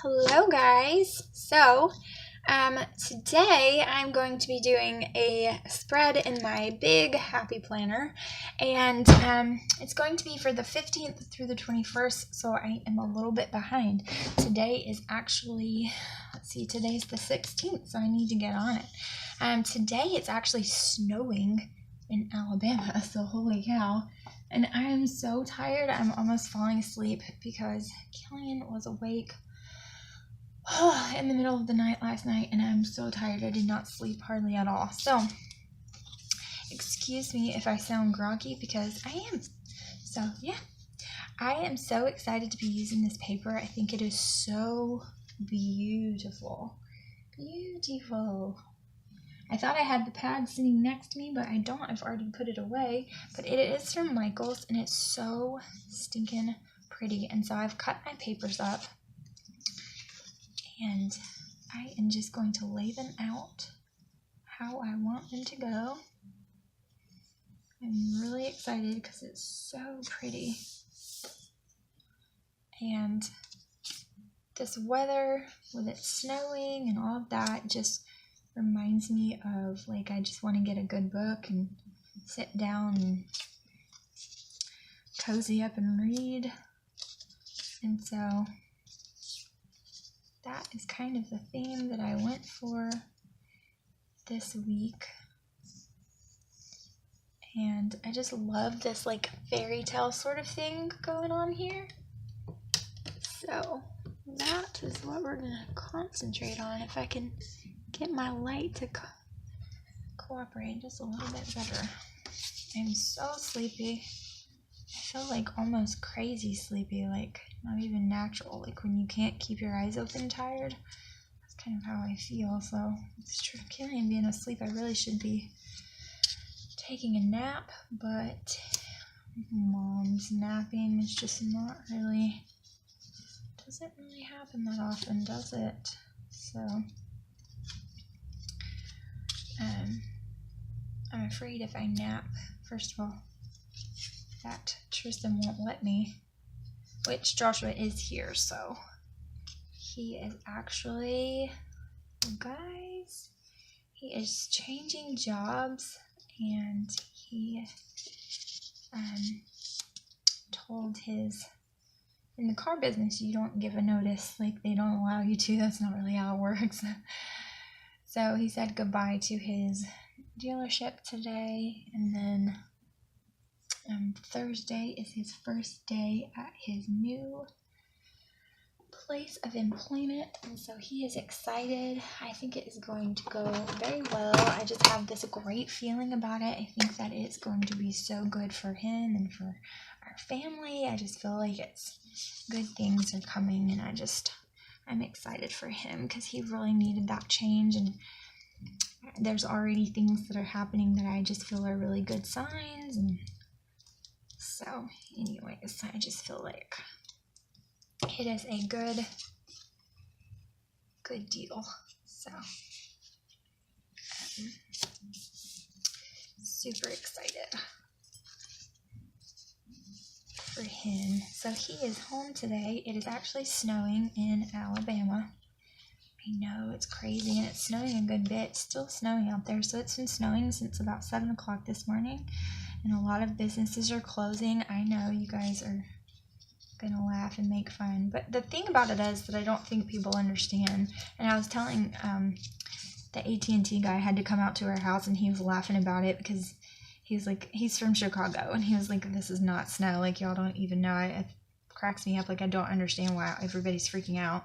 Hello guys. Today I'm going to be doing a spread in my big happy planner, and it's going to be for the 15th through the 21st, so I am a little bit behind. Today is actually, today's the 16th, so I need to get on it. Today it's actually snowing in Alabama, so holy cow. And I am so tired, I'm almost falling asleep because Killian was awake in the middle of the night last night, and I'm so tired. I did not sleep hardly at all. So, excuse me if I sound groggy because I am. So, yeah. I am so excited to be using this paper. I think it is so beautiful. Beautiful. I thought I had the pad sitting next to me, but I don't. I've already put it away. But it is from Michael's, and it's so stinking pretty. And so I've cut my papers up, and I am just going to lay them out how I want them to go. I'm really excited because it's so pretty. And this weather with it snowing and all of that just reminds me of, like, I just want to get a good book and sit down and cozy up and read. And so that is kind of the theme that I went for this week. And I just love this, like, fairy tale sort of thing going on here. So that is what we're going to concentrate on. If I can get my light to cooperate just a little bit better. I'm so sleepy. I feel like almost crazy sleepy, like not even natural, like when you can't keep your eyes open tired. That's kind of how I feel. So it's true, Killian being asleep, I really should be taking a nap, but mom's napping is just not really, doesn't really happen that often, does it? So I'm afraid if I nap, first of all, that Tristan won't let me, which Joshua is here, so he is actually, guys, he is changing jobs, and he told his, in the car business you don't give a notice, like they don't allow you to, that's not really how it works. So he said goodbye to his dealership today, and then Thursday is his first day at his new place of employment, and so he is excited. I think it is going to go very well. I just have this great feeling about it. I think that it's going to be so good for him and for our family. I just feel like it's good things are coming, and I'm excited for him because he really needed that change, and there's already things that are happening that I just feel are really good signs. And so anyways, I just feel like it is a good deal. So super excited for him. So he is home today. It is actually snowing in Alabama. I know, it's crazy, and it's snowing a good bit. It's still snowing out there. So it's been snowing since about 7 o'clock this morning, and a lot of businesses are closing. I know you guys are gonna laugh and make fun, but the thing about it is that I don't think people understand. And I was telling the AT&T guy had to come out to our house, and he was laughing about it because he's like, he's from Chicago, and he was like, this is not snow, like y'all don't even know. It cracks me up, like I don't understand why everybody's freaking out.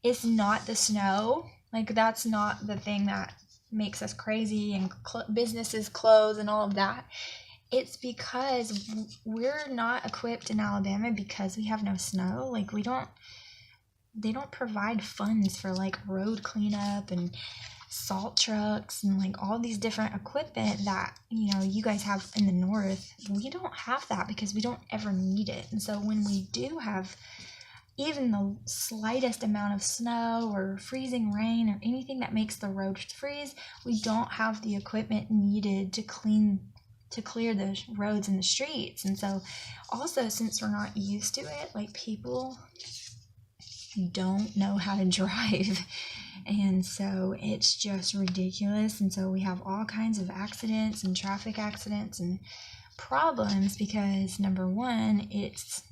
It's not the snow, like that's not the thing that makes us crazy and businesses close and all of that. It's because we're not equipped in Alabama because we have no snow. Like they don't provide funds for like road cleanup and salt trucks and like all these different equipment that, you know, you guys have in the north. We don't have that because we don't ever need it. And so when we do have even the slightest amount of snow or freezing rain or anything that makes the road freeze, we don't have the equipment needed to clear the roads and the streets. And so also, since we're not used to it, like people don't know how to drive. And so it's just ridiculous. And so we have all kinds of accidents and traffic accidents and problems because, number one, it's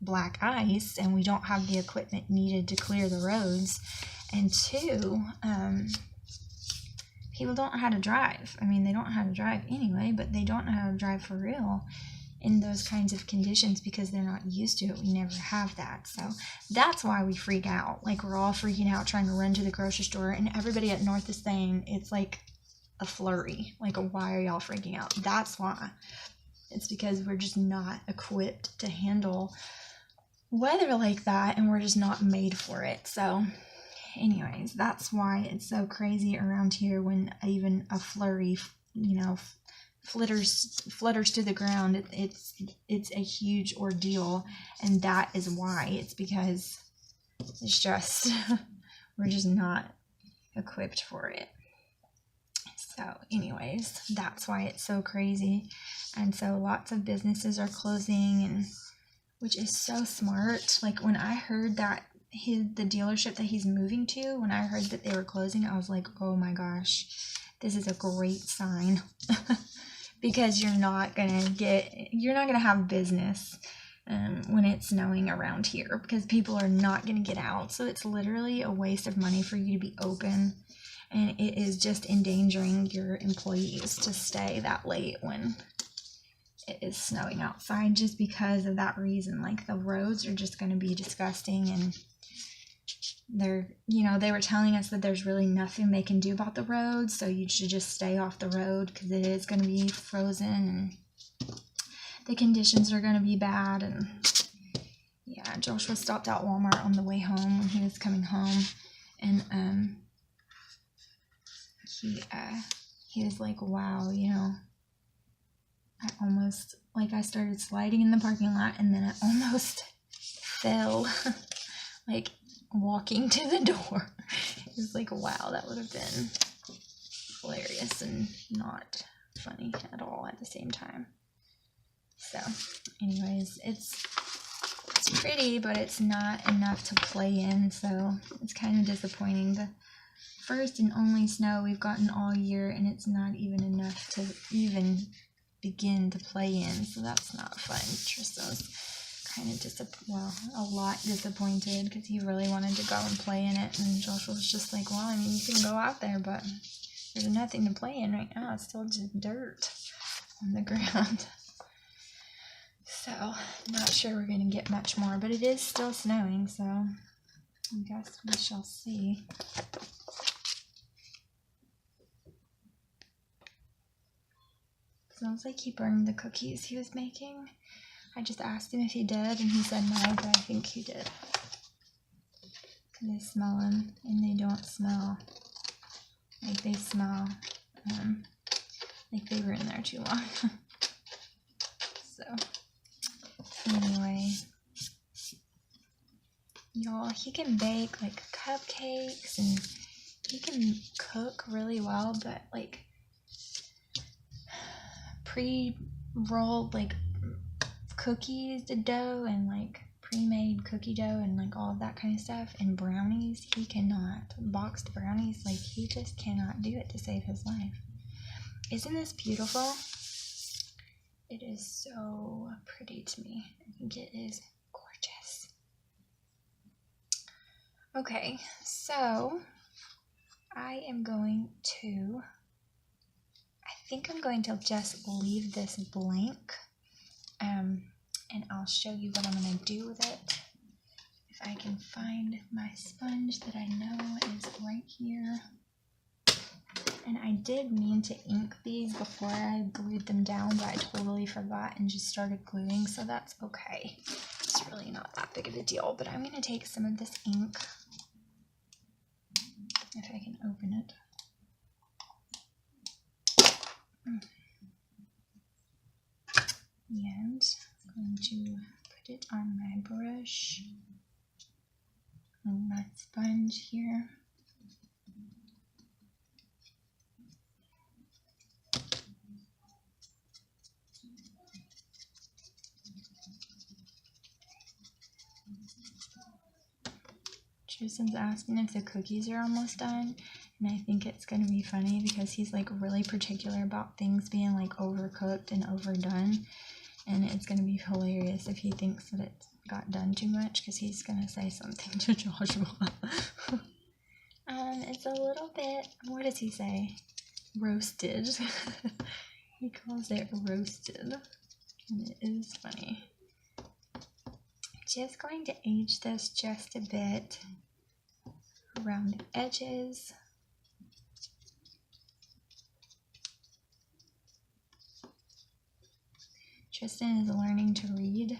black ice and we don't have the equipment needed to clear the roads. And two, people don't know how to drive. I mean, they don't know how to drive anyway, but they don't know how to drive for real in those kinds of conditions because they're not used to it. We never have that. So that's why we freak out. Like, we're all freaking out trying to run to the grocery store, and everybody at North is saying it's like a flurry. Like, why are y'all freaking out? That's why. It's because we're just not equipped to handle weather like that, and we're just not made for it. So anyways, that's why it's so crazy around here when even a flurry, flutters to the ground. It's a huge ordeal, and that is why. It's because it's just we're just not equipped for it. So anyways, that's why it's so crazy. And so lots of businesses are closing, and which is so smart. Like, when I heard that the dealership that he's moving to, when I heard that they were closing, I was like, oh my gosh, this is a great sign. Because you're not gonna have business when it's snowing around here, because people are not gonna get out. So it's literally a waste of money for you to be open, and it is just endangering your employees to stay that late when it is snowing outside, just because of that reason. Like, the roads are just going to be disgusting, and they were telling us that there's really nothing they can do about the roads, so you should just stay off the road because it is going to be frozen and the conditions are going to be bad. And yeah, Joshua stopped at Walmart on the way home when he was coming home, and he was like, wow, I started sliding in the parking lot, and then I almost fell, like, walking to the door. It was like, wow, that would have been hilarious and not funny at all at the same time. So anyways, it's pretty, but it's not enough to play in, so it's kind of disappointing. The first and only snow we've gotten all year, and it's not even enough to even begin to play in, so that's not fun. Tristan's kind of a lot disappointed because he really wanted to go and play in it, and Joshua was just like, well, I mean, you can go out there, but there's nothing to play in right now. It's still just dirt on the ground. So not sure we're gonna get much more, but it is still snowing, so I guess we shall see. Sounds like he burned the cookies he was making. I just asked him if he did, and he said no, but I think he did. Because I smell them, and they don't smell like they smell like they were in there too long. So, anyway, y'all, he can bake, like, cupcakes, and he can cook really well, but, like, pre-rolled, like, cookies, the dough, and, like, pre-made cookie dough, and, like, all of that kind of stuff, and brownies, he cannot. Boxed brownies, like, he just cannot do it to save his life. Isn't this beautiful? It is so pretty to me. I think it is gorgeous. Okay, so I think I'm going to just leave this blank, and I'll show you what I'm going to do with it. If I can find my sponge that I know is right here. And I did mean to ink these before I glued them down, but I totally forgot and just started gluing, so that's okay. It's really not that big of a deal, but I'm going to take some of this ink, if I can open it. And I'm going to put it on my brush and my sponge here. Tristan's asking if the cookies are almost done, and I think it's gonna be funny because he's like really particular about things being like overcooked and overdone, and it's gonna be hilarious if he thinks that it got done too much because he's gonna say something to Joshua. It's a little bit, what does he say? Roasted. He calls it roasted, and it is funny. Just going to age this just a bit around the edges. Tristan is learning to read,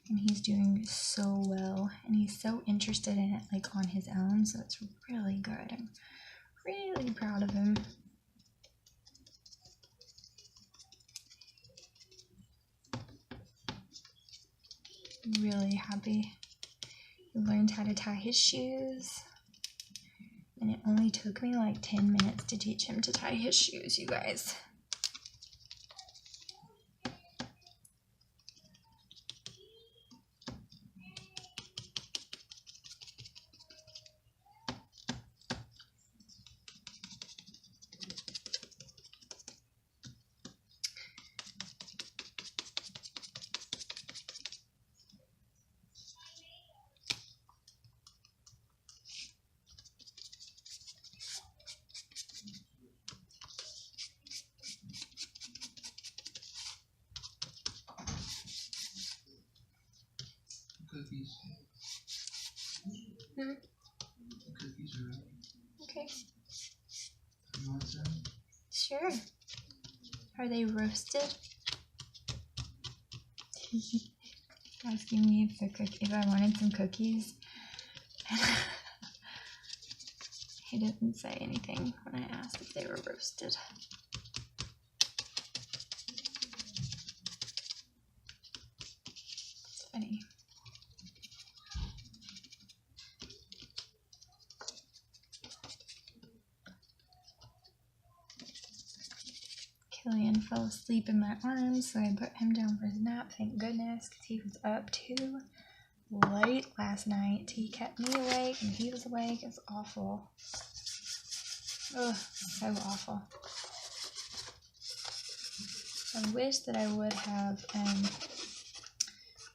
and he's doing so well, and he's so interested in it like on his own, so it's really good. I'm really proud of him. Really happy. He learned how to tie his shoes, and it only took me like 10 minutes to teach him to tie his shoes, you guys. Cookies. Hmm? The cookies are ready. Okay. You want some? Sure. Are they roasted? Asking me if I wanted some cookies. He didn't say anything when I asked if they were roasted. It's funny. Killian fell asleep in my arms, so I put him down for his nap, thank goodness, because he was up too late last night. He kept me awake, and he was awake. It's awful. Ugh, so awful. I wish that I would have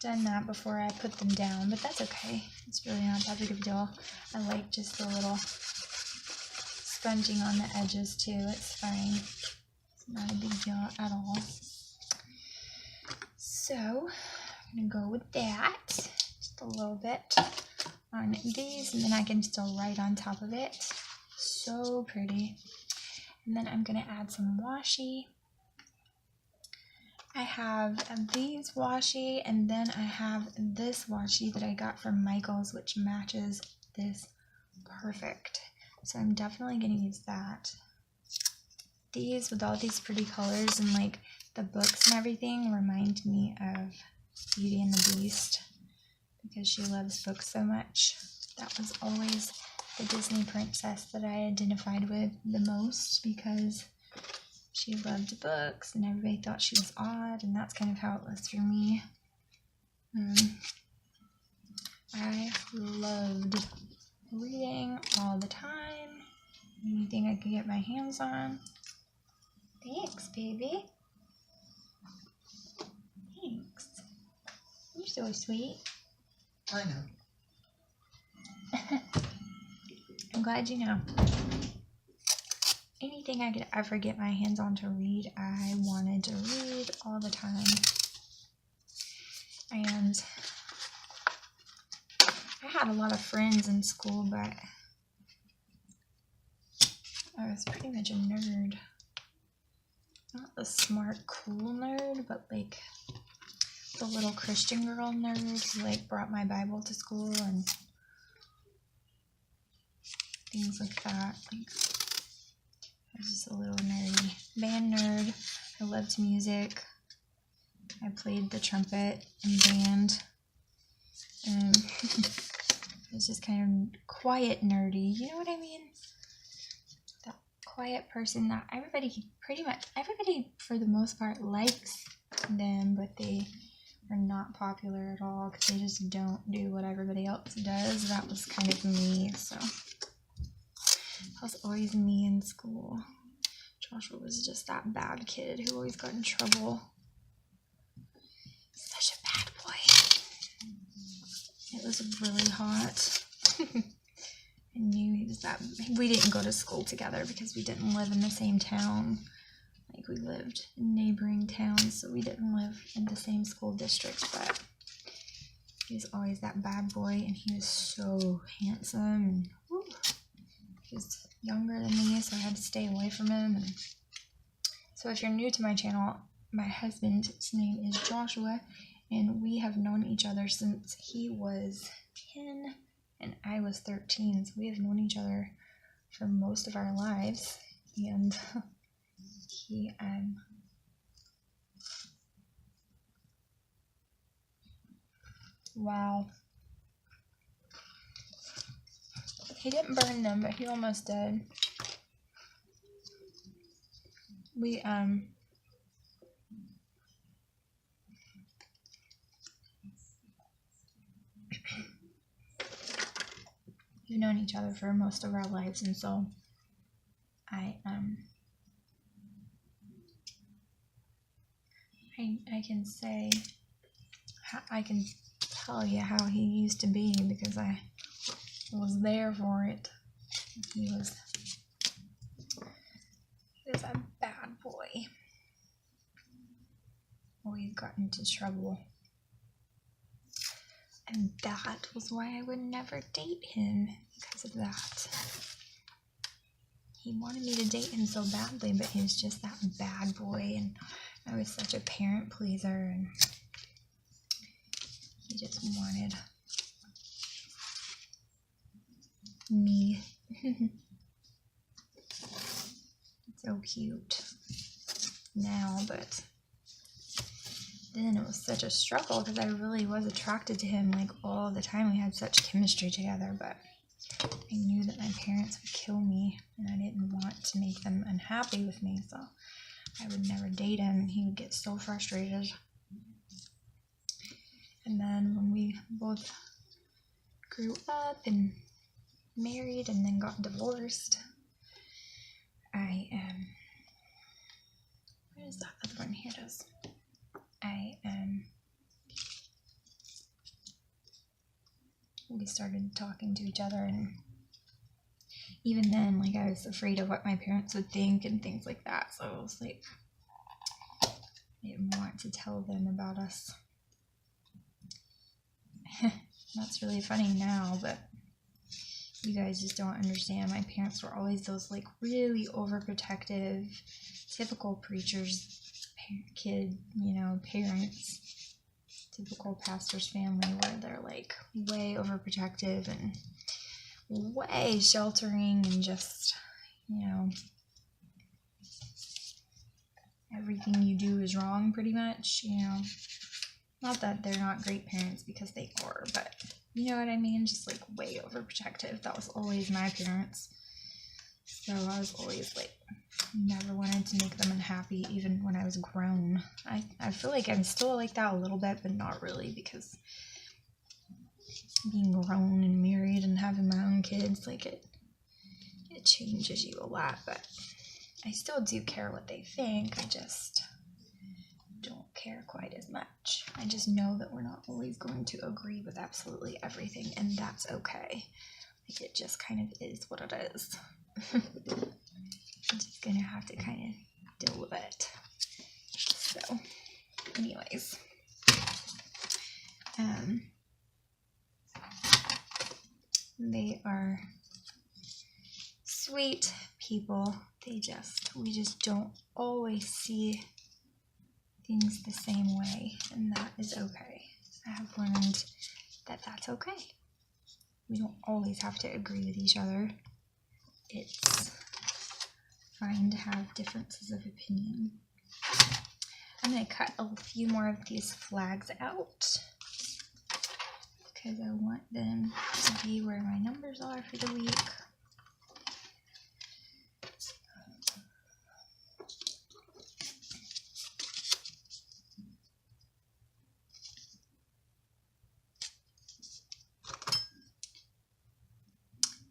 done that before I put them down, but that's okay. It's really not that big of a deal. I like just the little sponging on the edges too. It's fine. Not a big deal at all. So, I'm going to go with that. Just a little bit on these, and then I can still write on top of it. So pretty. And then I'm going to add some washi. I have these washi, and then I have this washi that I got from Michael's, which matches this perfect. So I'm definitely going to use that. These with all these pretty colors and like the books and everything remind me of Beauty and the Beast because she loves books so much. That was always the Disney princess that I identified with the most because she loved books and everybody thought she was odd, and that's kind of how it was for me. I loved reading all the time. Anything I could get my hands on. Thanks, baby. Thanks. You're so sweet. I know. I'm glad you know. Anything I could ever get my hands on to read, I wanted to read all the time. And I had a lot of friends in school, but I was pretty much a nerd. Not the smart, cool nerd, but like the little Christian girl nerd who like brought my Bible to school and things like that. Like, I was just a little nerdy. Band nerd. I loved music. I played the trumpet in band. I was just kind of quiet nerdy. You know what I mean? That quiet person that everybody for the most part likes them, but they are not popular at all because they just don't do what everybody else does. That was kind of me, so I was always me in school. Joshua was just that bad kid who always got in trouble. Such a bad boy. It was really hot. I knew he was that. We didn't go to school together because we didn't live in the same town. Like, we lived in neighboring towns, so we didn't live in the same school district, but he was always that bad boy, and he was so handsome, and woo, he was younger than me, so I had to stay away from him. And so if you're new to my channel, my husband's name is Joshua, and we have known each other since he was 10 and I was 13, so we have known each other for most of our lives, and he wow, he didn't burn them, but he almost did. We've known each other for most of our lives, and so I can say, I can tell you how he used to be because I was there for it. He was a bad boy. Always got into trouble. And that was why I would never date him, because of that. He wanted me to date him so badly, but he was just that bad boy, and I was such a parent pleaser, and he just wanted me. So cute now, but then it was such a struggle because I really was attracted to him like all the time. We had such chemistry together, but I knew that my parents would kill me, and I didn't want to make them unhappy with me, so I would never date him, and he would get so frustrated. And then when we both grew up and married and then got divorced, where is that other one? Here it is. We started talking to each other, and even then, like, I was afraid of what my parents would think and things like that, so I was like, I didn't want to tell them about us. That's really funny now, but you guys just don't understand. My parents were always those, like, really overprotective, typical preacher's kid, parents. Typical pastor's family where they're, like, way overprotective and way sheltering and just, everything you do is wrong pretty much, Not that they're not great parents, because they are, but you know what I mean? Just, like, way overprotective. That was always my parents. So I was always, like, never wanted to make them unhappy, even when I was grown. I feel like I'm still like that a little bit, but not really, because being grown and married and having my own kids, like, it changes you a lot, but I still do care what they think. I just don't care quite as much. I just know that we're not always going to agree with absolutely everything, and that's okay. Like, it just kind of is what it is. I'm just gonna have to kind of deal with it. So, anyways, they are sweet people. We just don't always see things the same way, and that is okay. I have learned that that's okay. We don't always have to agree with each other. It's fine to have differences of opinion. I'm going to cut a few more of these flags out because I want them to be where my numbers are for the week.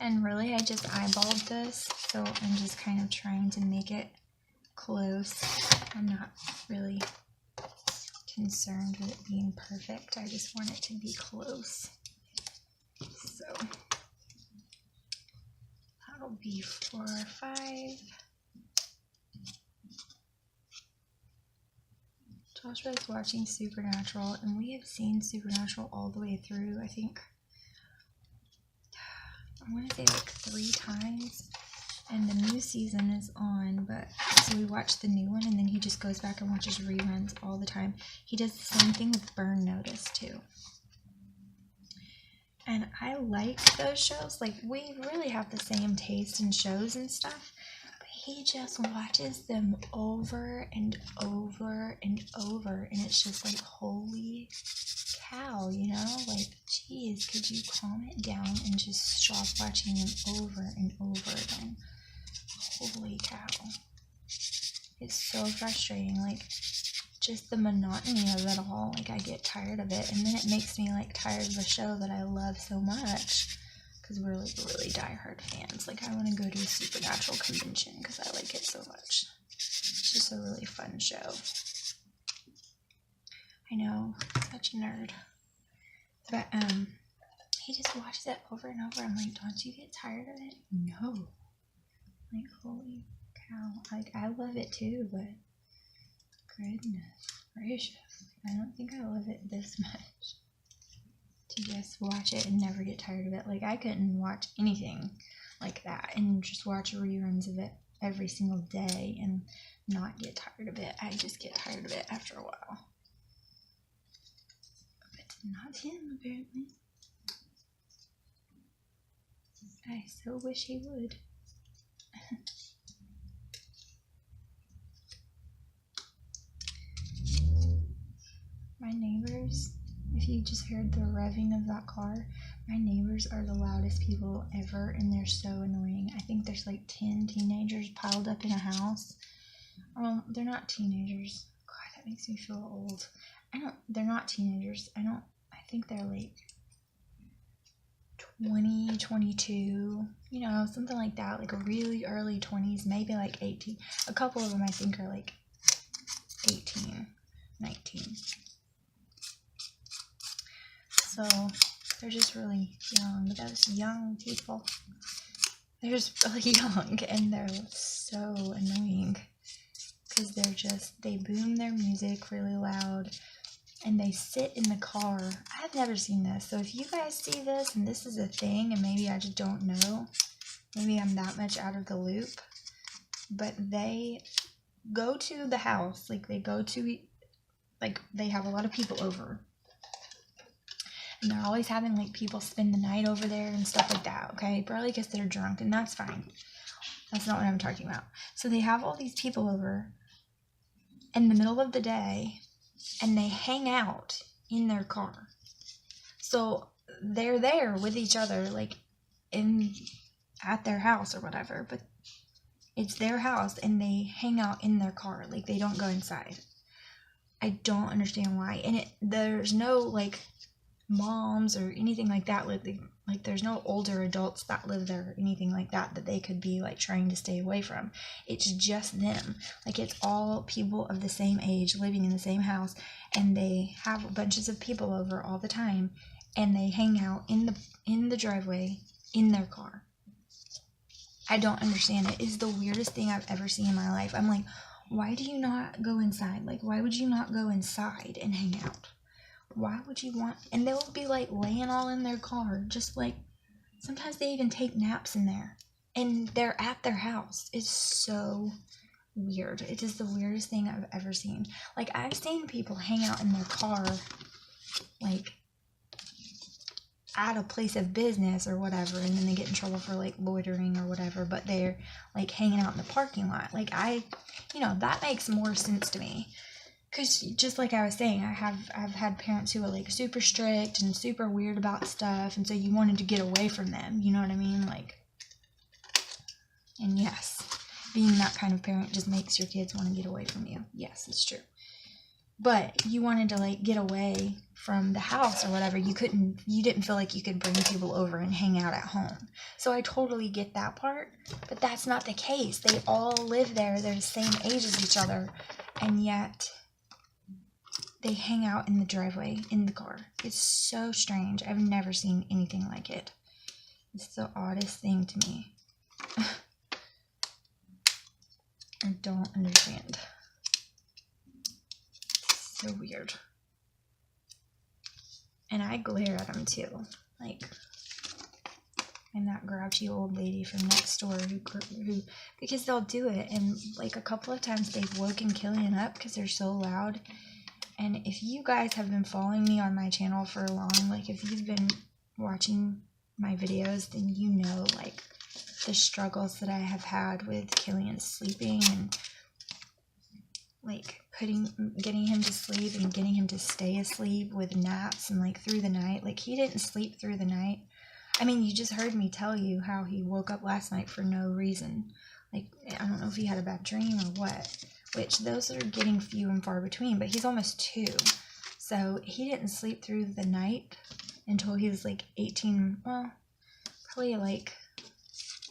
And really, I just eyeballed this, so I'm just kind of trying to make it close. I'm not really concerned with it being perfect. I just want it to be close. So that'll be 4 or 5. Joshua is watching Supernatural, and we have seen Supernatural all the way through, I think, I want to say like 3 times, and the new season is on, but so we watch the new one, and then he just goes back and watches reruns all the time. He does the same thing with Burn Notice too. And I like those shows. Like, we really have the same taste in shows and stuff, but he just watches them over and over and over, and it's just like, holy cow, you know? Like, geez, could you calm it down and just stop watching them over and over again? Holy cow. It's so frustrating. Like, just the monotony of it all. Like, I get tired of it, and then it makes me like tired of a show that I love so much, because we're like really diehard fans. Like, I want to go to a Supernatural convention because I like it so much. It's just a really fun show. I know, such a nerd. But he just watches it over and over. I'm like, don't you get tired of it? No. Like, holy cow. Like, I love it too, but goodness gracious. I don't think I love it this much to just watch it and never get tired of it. Like, I couldn't watch anything like that and just watch reruns of it every single day and not get tired of it. I just get tired of it after a while. But not him, apparently. I so wish he would. My neighbors, if you just heard the revving of that car, my neighbors are the loudest people ever, and they're so annoying. I think there's like 10 teenagers piled up in a house. Well, they're not teenagers. God, that makes me feel old. They're not teenagers. I think they're like 20, 22, you know, something like that, like really early 20s, maybe like 18. A couple of them I think are like 18, 19. So they're just really young, but those young people, they're just really young, and they're so annoying, because they boom their music really loud, and they sit in the car. I've never seen this, so if you guys see this, and this is a thing, and maybe I just don't know, maybe I'm that much out of the loop, but they go to the house, like they have a lot of people over, and they're always having like people spend the night over there and stuff like that, okay? Probably because they're drunk, and that's fine. That's not what I'm talking about. So they have all these people over in the middle of the day, and they hang out in their car. So they're there with each other, like at their house or whatever, but it's their house, and they hang out in their car, like they don't go inside. I don't understand why. And there's no like moms or anything like that, like there's no older adults that live there or anything like that they could be like trying to stay away from. It's just them. Like, it's all people of the same age living in the same house, and they have bunches of people over all the time, and they hang out in the driveway in their car. I don't understand it. It's the weirdest thing I've ever seen in my life. I'm like, why do you not go inside? Like, why would you not go inside and hang out? Why would you want? And they'll be like laying all in their car, just like, sometimes they even take naps in there, and they're at their house. It's so weird. It is the weirdest thing I've ever seen. Like, I've seen people hang out in their car, like at a place of business or whatever, and then they get in trouble for like loitering or whatever, but they're like hanging out in the parking lot. Like, that makes more sense to me. Because just like I was saying, I've had parents who are like super strict and super weird about stuff, and so you wanted to get away from them, you know what I mean? Like, and yes, being that kind of parent just makes your kids want to get away from you. Yes, it's true. but you wanted to like get away from the house or whatever. You didn't feel like you could bring people over and hang out at home. So I totally get that part, but that's not the case. They all live there. They're the same age as each other, and yet they hang out in the driveway in the car. It's so strange. I've never seen anything like it. It's the oddest thing to me. I don't understand. It's so weird. And I glare at them too. Like, I'm that grouchy old lady from next door who because they'll do it. And like a couple of times they've woken Killian up because they're so loud. And if you guys have been following me on my channel for long, like if you've been watching my videos, then you know like the struggles that I have had with Killian sleeping and like getting him to sleep and getting him to stay asleep with naps and like through the night. Like he didn't sleep through the night. I mean, you just heard me tell you how he woke up last night for no reason. Like, I don't know if he had a bad dream or what, which those are getting few and far between, but he's almost 2. So he didn't sleep through the night until he was like 18, well, probably like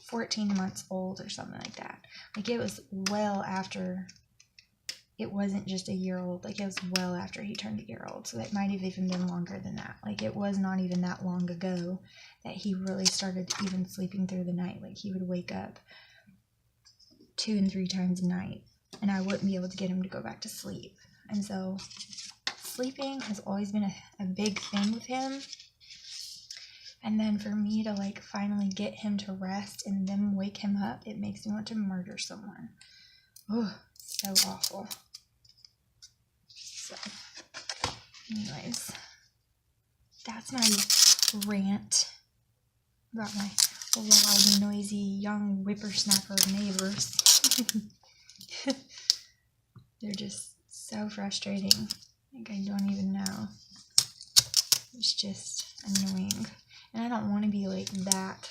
14 months old or something like that. Like it was well after, it wasn't just a year old, like it was well after he turned a year old. So it might have even been longer than that. Like it was not even that long ago that he really started even sleeping through the night. Like he would wake up 2 and 3 times a night and I wouldn't be able to get him to go back to sleep. And so sleeping has always been a big thing with him. And then for me to like finally get him to rest and then wake him up, it makes me want to murder someone. Oh, so awful. So, anyways, that's my rant about my loud, noisy, young whippersnapper neighbors. They're just so frustrating. Like I don't even know. It's just annoying. And I don't want to be like that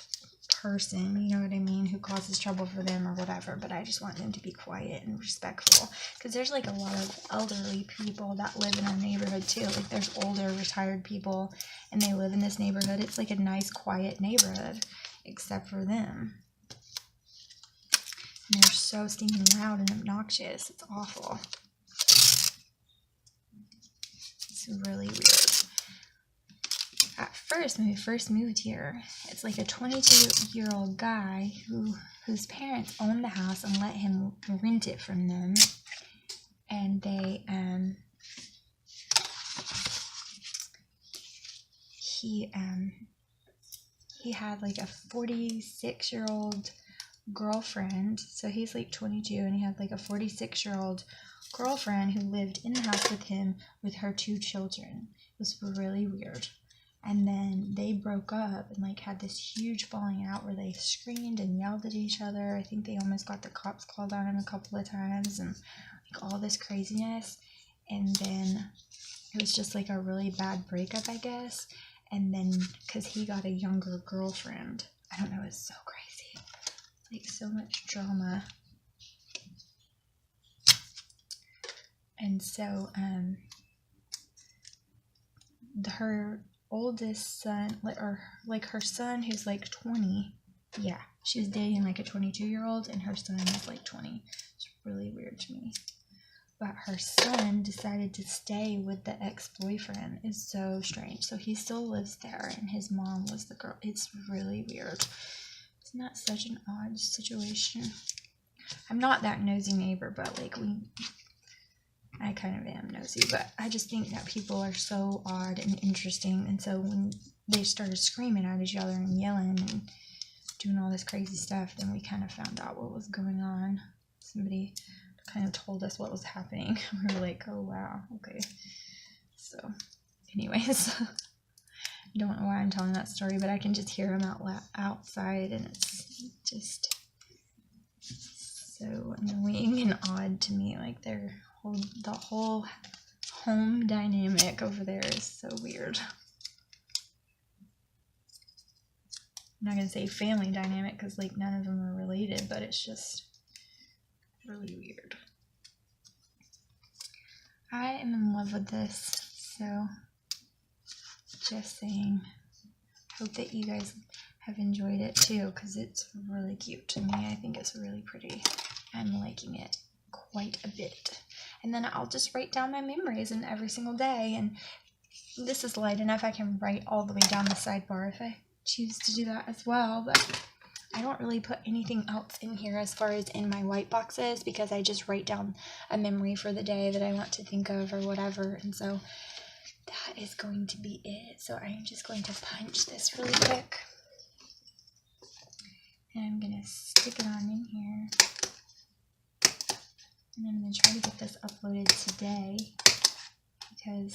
person, you know what I mean, who causes trouble for them or whatever, but I just want them to be quiet and respectful. Because there's like a lot of elderly people that live in our neighborhood too. Like there's older retired people and they live in this neighborhood. It's like a nice quiet neighborhood, except for them. And they're so stinking loud and obnoxious. It's awful. It's really weird. At first, when we first moved here, it's like a 22-year-old guy whose parents owned the house and let him rent it from them. And they, he had like a 46-year-old girlfriend. So he's like 22 and he had like a 46-year-old girlfriend who lived in the house with him with her 2 children. It was really weird. And then they broke up and like had this huge falling out where they screamed and yelled at each other. I think they almost got the cops called on him a couple of times and like all this craziness. And then it was just like a really bad breakup, I guess. And then because he got a younger girlfriend, I don't know, it's so crazy. Like so much drama. And so her oldest son, or like her son who's like 20, yeah, she was dating like a 22-year-old and her son is like 20. It's really weird to me. But her son decided to stay with the ex-boyfriend. It's so strange. So he still lives there and his mom was the girl. It's really weird. Isn't that such an odd situation? I'm not that nosy neighbor, but like I kind of am nosy, but I just think that people are so odd and interesting, and so when they started screaming at each other and yelling and doing all this crazy stuff, then we kind of found out what was going on. Somebody kind of told us what was happening. We were like, oh wow, okay. So anyways, I don't know why I'm telling that story, but I can just hear them outside, and it's just so annoying and odd to me. Like the whole home dynamic over there is so weird. I'm not gonna say family dynamic because like none of them are related, but it's just really weird. I am in love with this, so just saying. Hope that you guys have enjoyed it too, because it's really cute to me. I think it's really pretty. I'm liking it quite a bit. And then I'll just write down my memories in every single day, and this is light enough I can write all the way down the sidebar if I choose to do that as well, but I don't really put anything else in here as far as in my white boxes, because I just write down a memory for the day that I want to think of or whatever, and so that is going to be it. So I'm just going to punch this really quick, and I'm going to stick it on in here, and I'm going to try to get this uploaded today because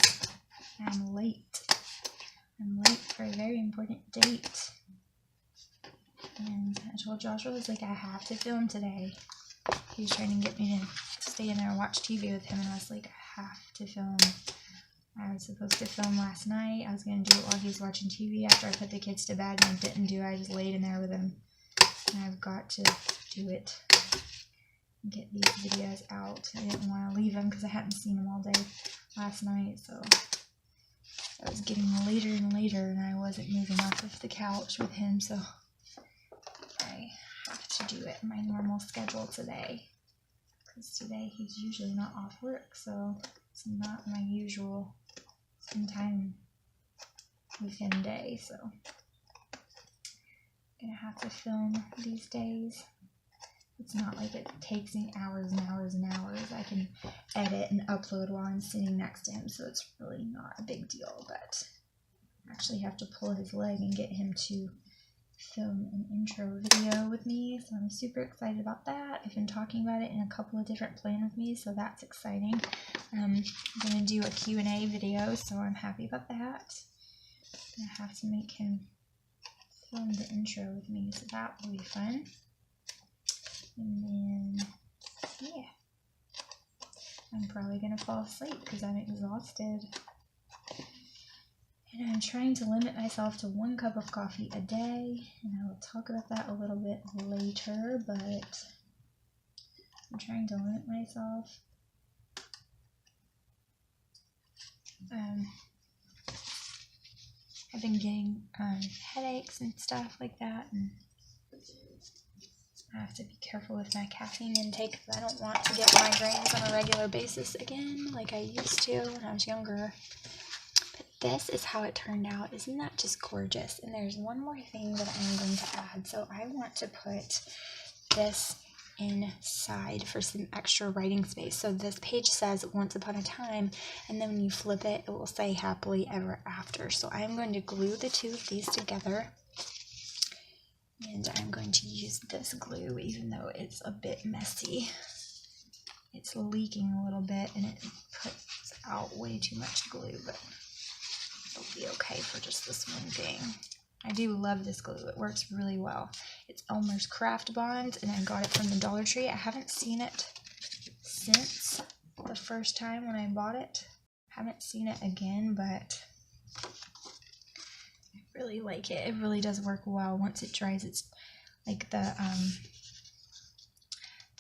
I'm late. I'm late for a very important date. And I told Joshua, I was like, I have to film today. He was trying to get me to stay in there and watch TV with him, and I was like, I have to film. I was supposed to film last night. I was going to do it while he was watching TV after I put the kids to bed, and I didn't do it. I just laid in there with him. And I've got to do it. Get these videos out. I didn't want to leave them because I hadn't seen them all day last night, so it was getting later and later, and I wasn't moving off of the couch with him, so I have to do it my normal schedule today, because today he's usually not off work, so it's not my usual spend time with him day, so I'm gonna have to film these days. It's not like it takes me hours and hours and hours. I can edit and upload while I'm sitting next to him, so it's really not a big deal, but I actually have to pull his leg and get him to film an intro video with me, so I'm super excited about that. I've been talking about it in a couple of different plans with me, so that's exciting. I'm going to do a Q&A video, so I'm happy about that. I have to make him film the intro with me, so that will be fun. And then, yeah, I'm probably going to fall asleep because I'm exhausted. And I'm trying to limit myself to 1 cup of coffee a day, and I will talk about that a little bit later, but I'm trying to limit myself. I've been getting headaches and stuff like that, and I have to be careful with my caffeine intake because I don't want to get migraines on a regular basis again like I used to when I was younger. But this is how it turned out. Isn't that just gorgeous? And there's one more thing that I'm going to add. So I want to put this inside for some extra writing space. So this page says once upon a time, and then when you flip it, it will say happily ever after. So I'm going to glue the 2 of these together. And I'm going to use this glue, even though it's a bit messy. It's leaking a little bit, and it puts out way too much glue, but it'll be okay for just this one thing. I do love this glue. It works really well. It's Elmer's Craft Bond, and I got it from the Dollar Tree. I haven't seen it since the first time when I bought it. Haven't seen it again, but really like it. It really does work well once it dries. It's like the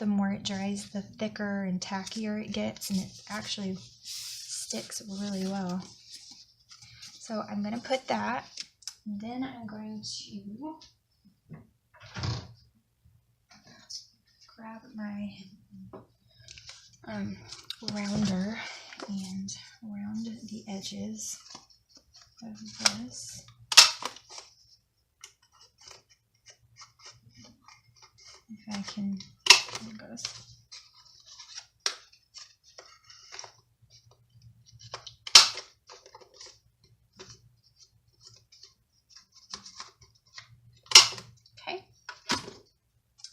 more it dries, the thicker and tackier it gets, and it actually sticks really well. So I'm going to put that. Then I'm going to grab my rounder and round the edges of this. If I can, there it goes. Okay.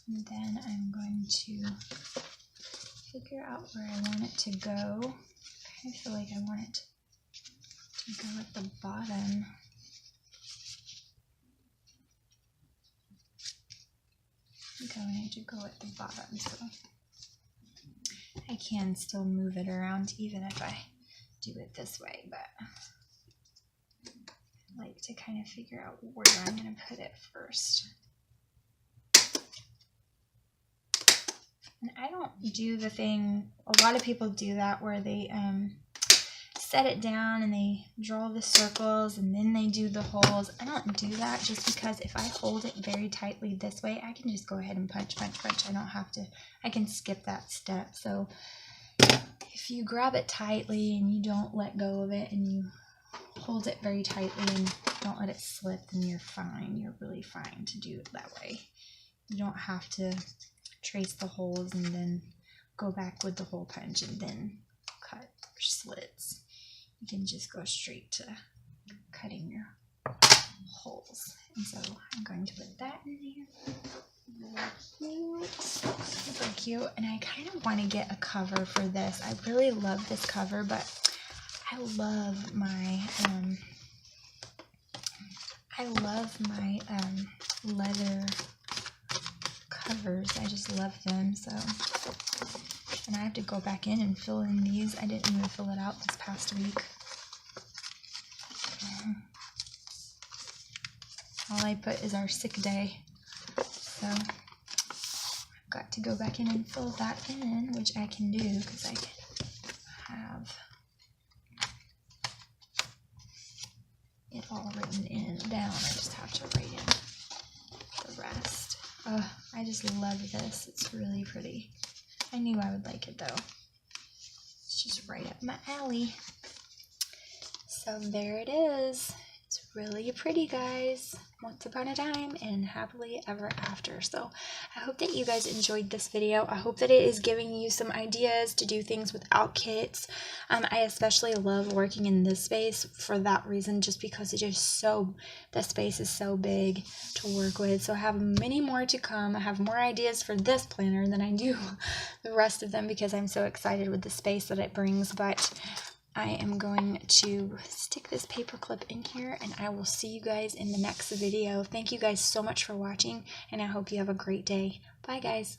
And then I'm going to figure out where I want it to go. I feel like I want it to go at the bottom. I think I want it to go at the bottom, so I can still move it around even if I do it this way, but I like to kind of figure out where I'm going to put it first. And I don't do the thing, a lot of people do that where they set it down and they draw the circles and then they do the holes. I don't do that just because if I hold it very tightly this way, I can just go ahead and punch. I don't have to, I can skip that step. So if you grab it tightly and you don't let go of it and you hold it very tightly and don't let it slip, then you're fine. You're really fine to do it that way. You don't have to trace the holes and then go back with the hole punch and then cut your slits. You can just go straight to cutting your holes. And so I'm going to put that in there. Super cute. And I kind of want to get a cover for this. I really love this cover, but I love my leather covers. I just love them. So, and I have to go back in and fill in these. I didn't even fill it out this past week. All I put is our sick day. So I've got to go back in and fill that in, which I can do because I can have it all written down. I just have to write in the rest. I just love this. It's really pretty. I knew I would like it though. It's just right up my alley. So there it is. It's really pretty, guys. Once upon a time and happily ever after. So I hope that you guys enjoyed this video. I hope that it is giving you some ideas to do things without kits. I especially love working in this space for that reason, just because it is so, the space is so big to work with. So I have many more to come. I have more ideas for this planner than I do the rest of them because I'm so excited with the space that it brings. But I am going to stick this paper clip in here and I will see you guys in the next video. Thank you guys so much for watching and I hope you have a great day. Bye guys.